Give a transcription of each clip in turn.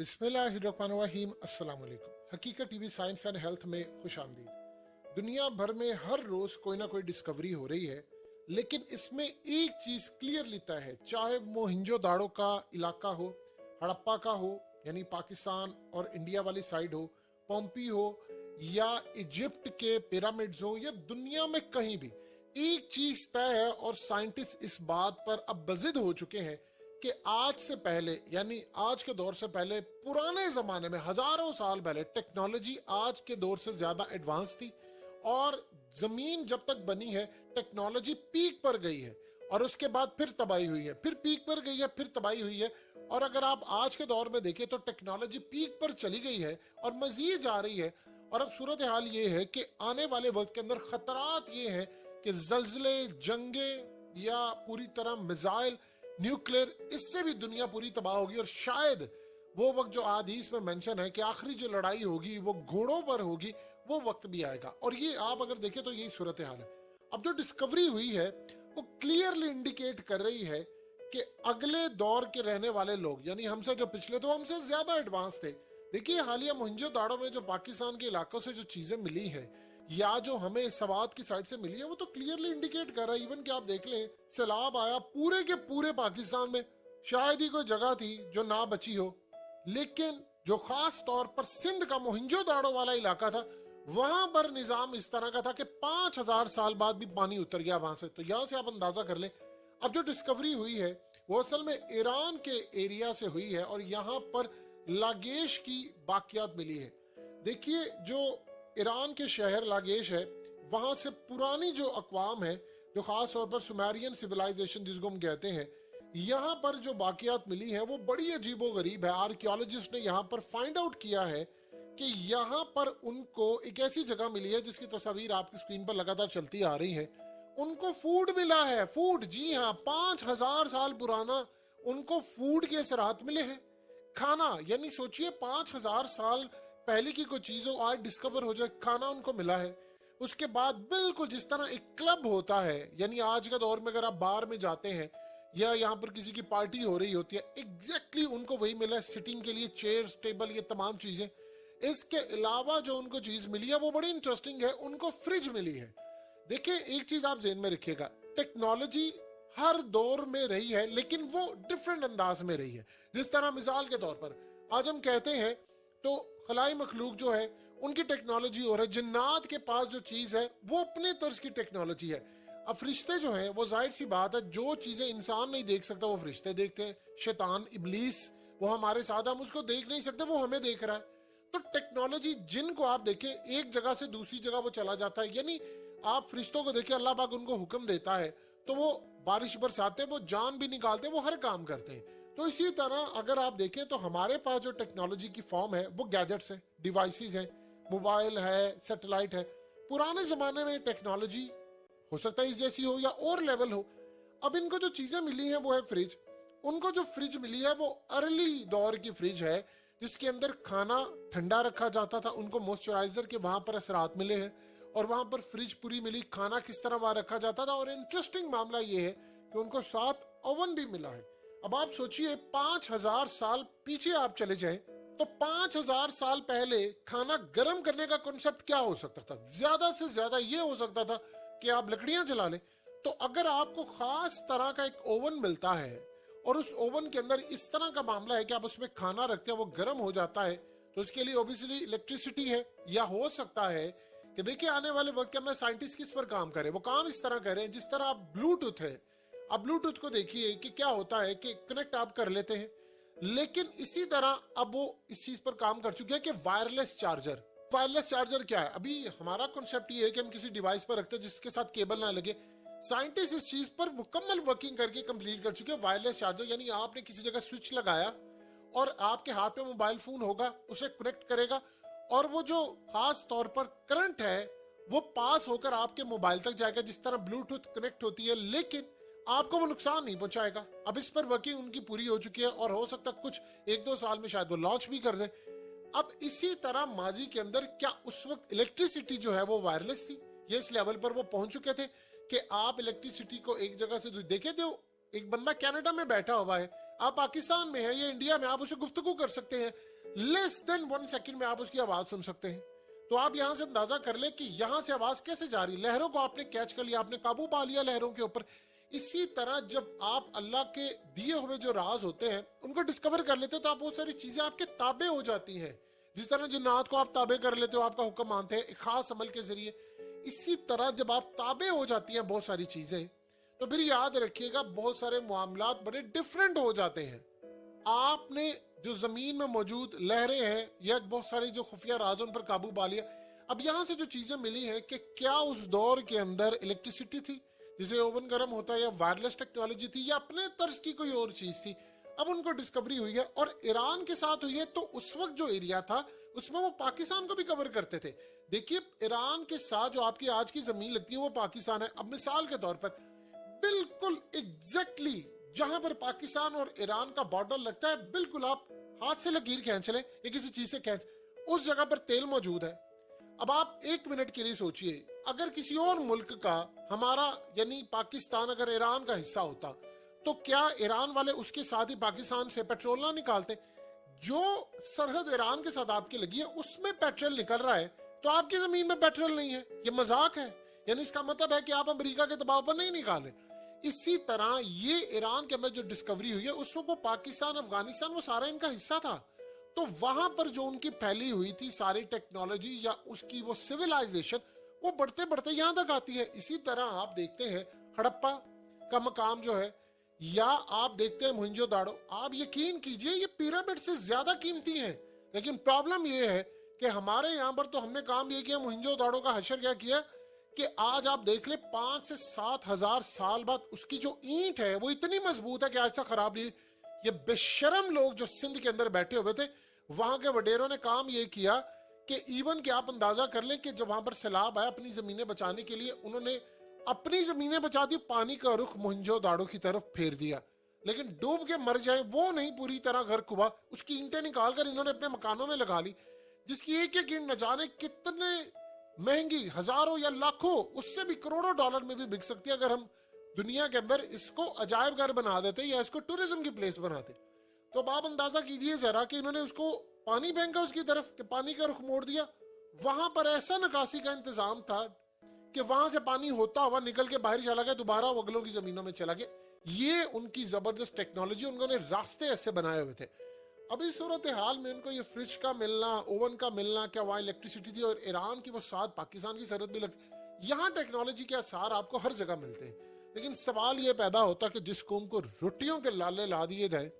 बिस्मिल्लाहिर्रहमानिर्रहीम। अस्सलाम वालेकुम। हकीकत टीवी साइंस एंड हेल्थ में खुश आमदीद। दुनिया भर में हर रोज कोई ना कोई डिस्कवरी हो रही है, लेकिन इसमें एक चीज क्लियरली तय है, चाहे मोहिंजो दाड़ो का इलाका हो, हड़प्पा का हो यानी पाकिस्तान और इंडिया वाली साइड हो, पोम्पी हो या इजिप्ट के पिरामिड्स हो या दुनिया में कहीं भी, एक चीज तय है और साइंटिस्ट इस बात पर अब बजिद हो चुके हैं कि आज से पहले यानी आज के दौर से पहले पुराने जमाने में हजारों साल पहले टेक्नोलॉजी आज के दौर से ज्यादा एडवांस थी और जमीन जब तक बनी है टेक्नोलॉजी पीक पर गई है और उसके बाद फिर तबाही हुई है, फिर पीक पर गई है, फिर तबाही हुई है। और अगर आप आज के दौर में देखें तो टेक्नोलॉजी पीक पर चली गई है और मजीद जा रही है। और अब सूरत हाल ये है कि आने वाले वक्त के अंदर खतरात ये है कि जल्जले, जंगे या पूरी तरह मिसाइल, न्यूक्लियर, इससे भी दुनिया पूरी तबाह होगी। और शायद वो वक्त जो हदीस में मेंशन है कि आखिरी जो लड़ाई होगी वो घोड़ों पर होगी, वो वक्त भी आएगा। और ये आप अगर देखें तो यही सूरत हाल है। अब जो डिस्कवरी हुई है वो क्लियरली इंडिकेट कर रही है कि अगले दौर के रहने वाले लोग यानी हमसे जो पिछले तो हमसे ज्यादा एडवांस थे। देखिए हालिया मोहनजो दाड़ो में जो पाकिस्तान के इलाकों से जो चीजें मिली है या जो हमें सवात की साइड से मिली है वो तो क्लियरली इंडिकेट कर रहा है। इवन कि आप देख लें, सैलाब आया पूरे के पूरे पाकिस्तान में, शायद ही कोई जगह थी जो ना बची हो, लेकिन जो खास तौर पर सिंध का मोहनजो दाड़ो वाला इलाका था वहां पर निजाम इस तरह का था कि 5000 साल बाद भी पानी उतर गया वहां से। तो यहां से आप अंदाजा कर लें अब जो डिस्कवरी हुई है वो असल में ईरान के एरिया से हुई है और यहाँ पर लागेश की बाकियात मिली है। देखिए जो ईरान के शहर लागेश है वहां से पुरानी जो अकवाम है, जो खास तौर पर सुमेरियन सिविलाइजेशन जिसको हम कहते हैं, यहाँ पर जो बाकियात मिली है वो बड़ी अजीबो गरीब है। आर्कियोलॉजिस्ट ने यहाँ पर फाइंड आउट किया है कि यहाँ पर उनको एक ऐसी जगह मिली है जिसकी तस्वीर आपकी स्क्रीन पर लगातार चलती आ रही है। उनको फूड मिला है, फूड, जी हाँ, 5000 साल पुराना उनको फूड के असरात मिले हैं। खाना, यानी सोचिए 5000 साल पहले की कोई चीज हो आज डिस्कवर हो जाए, खाना उनको मिला है। उसके बाद बिल्कुल जिस तरह एक क्लब होता है, यानी आज के दौर में अगर आप बार में जाते हैं या यहाँ पर किसी की पार्टी हो रही होती है, एग्जैक्टली उनको वही मिला है, सिटिंग के लिए चेयर्स, टेबल, ये तमाम चीजें। इसके अलावा जो उनको चीज मिली है वो बड़ी इंटरेस्टिंग है, उनको फ्रिज मिली है। देखिए एक चीज आप ज़हन में रखिएगा, टेक्नोलॉजी हर दौर में रही है लेकिन वो डिफरेंट अंदाज में रही है। जिस तरह मिसाल के तौर पर आज हम कहते हैं तो खलाई मखलूक जो है उनकी टेक्नोलॉजी हो रहा है, जिन्नात के पास जो चीज है वो अपने तर्ज की टेक्नोलॉजी है। अब फरिश्ते जो हैं वो जाहिर सी बात है, जो चीजें इंसान नहीं देख सकता वो फरिश्ते देखते हैं। शैतान, इब्लीस, वो हमारे साथ, हम उसको देख नहीं सकते, वो हमें देख रहा है। तो टेक्नोलॉजी जिनको आप देखें एक जगह से दूसरी जगह वो चला जाता है। यानी आप फरिश्तों को देखिए, अल्लाह पाक उनको हुक्म देता है तो वो बारिश बरसाते, वो जान भी निकालते, वो हर काम करते हैं। तो इसी तरह अगर आप देखें तो हमारे पास जो टेक्नोलॉजी की फॉर्म है वो गैजेट्स है, डिवाइसेस है, मोबाइल है, सैटेलाइट है। पुराने जमाने में टेक्नोलॉजी हो सकता है इस जैसी हो या और लेवल हो। अब इनको जो चीजें मिली हैं वो है फ्रिज। उनको जो फ्रिज मिली है वो अर्ली दौर की फ्रिज है जिसके अंदर खाना ठंडा रखा जाता था। उनको मॉइस्चराइजर के वहां पर असरात मिले हैं और वहां पर फ्रिज पूरी मिली, खाना किस तरह वहां रखा जाता था। और इंटरेस्टिंग मामला ये है कि उनको साथ ओवन भी मिला है। अब आप सोचिए 5000 साल पीछे आप चले जाएं तो 5000 साल पहले खाना गर्म करने का कॉन्सेप्ट क्या हो सकता था? ज्यादा से ज्यादा ये हो सकता था कि आप लकड़ियां जला लें। तो अगर आपको खास तरह का एक ओवन मिलता है और उस ओवन के अंदर इस तरह का मामला है कि आप उसमें खाना रखते हैं, वो गर्म हो जाता है, तो इसके लिए ऑब्वियसली इलेक्ट्रिसिटी है। या हो सकता है कि देखिए आने वाले वक्त के अंदर साइंटिस्ट किस पर काम करें, वो काम इस तरह करें जिस तरह आप ब्लूटूथ है। आप ब्लूटूथ को देखिए कि क्या होता है कि कनेक्ट आप कर लेते हैं, लेकिन इसी तरह अब वो इस चीज पर काम कर चुके हैं कि वायरलेस चार्जर। वायरलेस चार्जर क्या है? अभी हमारा कॉन्सेप्ट ये है कि हम किसी डिवाइस पर रखते हैं जिसके साथ केबल ना लगे। साइंटिस्ट इस चीज पर मुकम्मल वर्किंग करके कंप्लीट कर चुके हैं। वायरलेस चार्जर यानी आपने किसी जगह स्विच लगाया और आपके हाथ में मोबाइल फोन होगा, उसे कनेक्ट करेगा और वो जो खास तौर पर करंट है वो पास होकर आपके मोबाइल तक जाएगा जिस तरह ब्लूटूथ कनेक्ट होती है, लेकिन आपको वो नुकसान नहीं पहुंचाएगा। अब इस पर वर्किंग उनकी पूरी हो चुकी है और हो सकता है कुछ 1-2 साल में शायद वो लॉन्च भी कर दे। अब इसी तरह माजी के अंदर क्या उस वक्त इलेक्ट्रिसिटी जो है वो वायरलेस थी? ये इस लेवल पर वो पहुंच चुके थे कि आप इलेक्ट्रिसिटी को एक जगह से देखे थे, एक बंदा कनाडा में बैठा हुआ है, आप पाकिस्तान में है या इंडिया में, आप उसे गुफ्तगू कर सकते हैं। लेस देन 1 सेकंड में आप उसकी आवाज सुन सकते हैं। तो आप यहां से अंदाजा कर ले कि यहां से आवाज कैसे जा रही, लहरों को आपने कैच कर लिया, आपने काबू पा लिया लहरों के ऊपर। इसी तरह जब आप अल्लाह के दिए हुए जो राज होते हैं उनको डिस्कवर कर लेते हो तो आप बहुत सारी चीजें आपके ताबे हो जाती हैं। जिस तरह जिन्नात को आप ताबे कर लेते हो, आपका हुक्म मानते हैं एक खास अमल के जरिए, इसी तरह जब आप ताबे हो जाती हैं बहुत सारी चीजें, तो फिर याद रखिएगा बहुत सारे मामलात बड़े डिफरेंट हो जाते हैं। आपने जो जमीन में मौजूद लहरें हैं या बहुत सारी जो खुफिया राज उन पर काबू पा लिया। अब यहाँ से जो चीजें मिली हैं कि क्या उस दौर के अंदर इलेक्ट्रिसिटी थी जिसे ओवन गर्म होता है, या वायरलेस टेक्नोलॉजी थी, या अपने तर्ज की कोई और चीज थी, अब उनको डिस्कवरी हुई है। और ईरान के साथ हुई है तो उस वक्त जो एरिया था उसमें वो पाकिस्तान को भी कवर करते थे। देखिए ईरान के साथ जो आपकी आज की जमीन लगती है वो पाकिस्तान है। अब मिसाल के तौर पर बिल्कुल एग्जैक्टली जहां पर पाकिस्तान और ईरान का बॉर्डर लगता है, बिल्कुल आप हाथ से लकीर खींच लें या किसी चीज से खींच, उस जगह पर तेल मौजूद है। अब आप 1 मिनट के लिए सोचिए, अगर किसी और मुल्क का, हमारा यानी पाकिस्तान अगर ईरान का हिस्सा होता तो क्या ईरान वाले उसके साथ ही पाकिस्तान से पेट्रोल ना निकालते? जो सरहद ईरान के साथ आपकी लगी है उसमें पेट्रोल निकल रहा है तो आपकी जमीन में पेट्रोल नहीं है, ये मजाक है? यानी इसका मतलब है कि आप अमेरिका के दबाव पर नहीं निकाले। इसी तरह ये ईरान के अंदर जो डिस्कवरी हुई है उस वक्त वो पाकिस्तान, अफगानिस्तान, वो सारा इनका हिस्सा था। तो वहां पर जो उनकी फैली हुई थी सारी टेक्नोलॉजी या उसकी वो सिविलाइजेशन, वो बढ़ते बढ़ते यहां तक आती है। इसी तरह आप देखते हैं हड़प्पा का मकाम जो है, या आप देखते हैं मोहनजोदाड़ो, आप यकीन कीजिए ये पिरामिड से ज्यादा कीमती हैं। लेकिन प्रॉब्लम ये है कि हमारे यहाँ पर तो हमने काम ये किया, मोहनजोदाड़ो का हशर क्या किया कि आज आप देख ले 5 से 7 हजार साल बाद उसकी जो ईंट है वो इतनी मजबूत है कि आज तक खराब नहीं। ये बेशरम लोग जो सिंध के अंदर बैठे हुए थे, वहां के वडेरों ने काम ये किया कि इवन के आप अंदाजा कर ले कि जब वहां पर सैलाब आया, अपनी जमीनें बचाने के लिए उन्होंने अपनी जमीनें बचा दी, पानी का रुख मोहनजोदाड़ो की तरफ फेर दिया। लेकिन डूब के मर जाए वो नहीं, पूरी तरह घर कुबा, उसकी ईंटें निकाल कर इन्होंने अपने मकानों में लगा ली, जिसकी एक एक ईंट न जाने कितने महंगी, हजारों या लाखों, उससे भी करोड़ों डॉलर में भी बिक सकती है अगर हम दुनिया के अंदर इसको अजायब घर बना देते या इसको टूरिज्म की प्लेस बनाते। तो अब आप अंदाजा कीजिए जरा कि इन्होंने उसको पानी फेंका उसकी तरफ कि पानी का रुख मोड़ दिया। वहां पर ऐसा निकासी का इंतजाम था कि वहां से पानी होता हुआ निकल के बाहर चला गया, दोबारा वो अगलों की जमीनों में चला गया। ये उनकी जबरदस्त टेक्नोलॉजी, उन्होंने रास्ते ऐसे बनाए हुए थे। अभी सूरत हाल में उनको ये फ्रिज का मिलना, ओवन का मिलना, क्या वहाँ इलेक्ट्रिसिटी थी, और ईरान की वो साथ पाकिस्तान की सरहद भी लगती, यहाँ टेक्नोलॉजी के आसार आपको हर जगह मिलते हैं। लेकिन सवाल ये पैदा होता कि जिस कौम को रोटियों के लाले ला दिए जाए,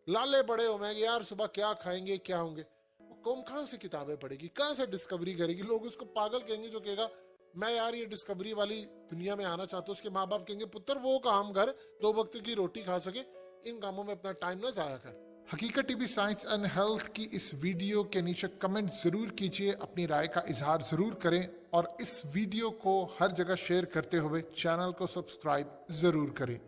लाले बड़े हो मैं यार सुबह क्या खाएंगे क्या होंगे, वो कौम कहाँ से किताबें पढ़ेगी, कहाँ से डिस्कवरी करेगी? लोग उसको पागल कहेंगे जो कहेगा मैं यार ये डिस्कवरी वाली दुनिया में आना चाहता हूँ। उसके माँ बाप कहेंगे पुत्र वो काम कर 2 वक्त की रोटी खा सके, इन कामों में अपना टाइम ना जाया कर। हकीकत टीवी साइंस एंड हेल्थ की इस वीडियो के नीचे कमेंट जरूर कीजिए, अपनी राय का इजहार जरूर करें, और इस वीडियो को हर जगह शेयर करते हुए चैनल को सब्सक्राइब जरूर करें।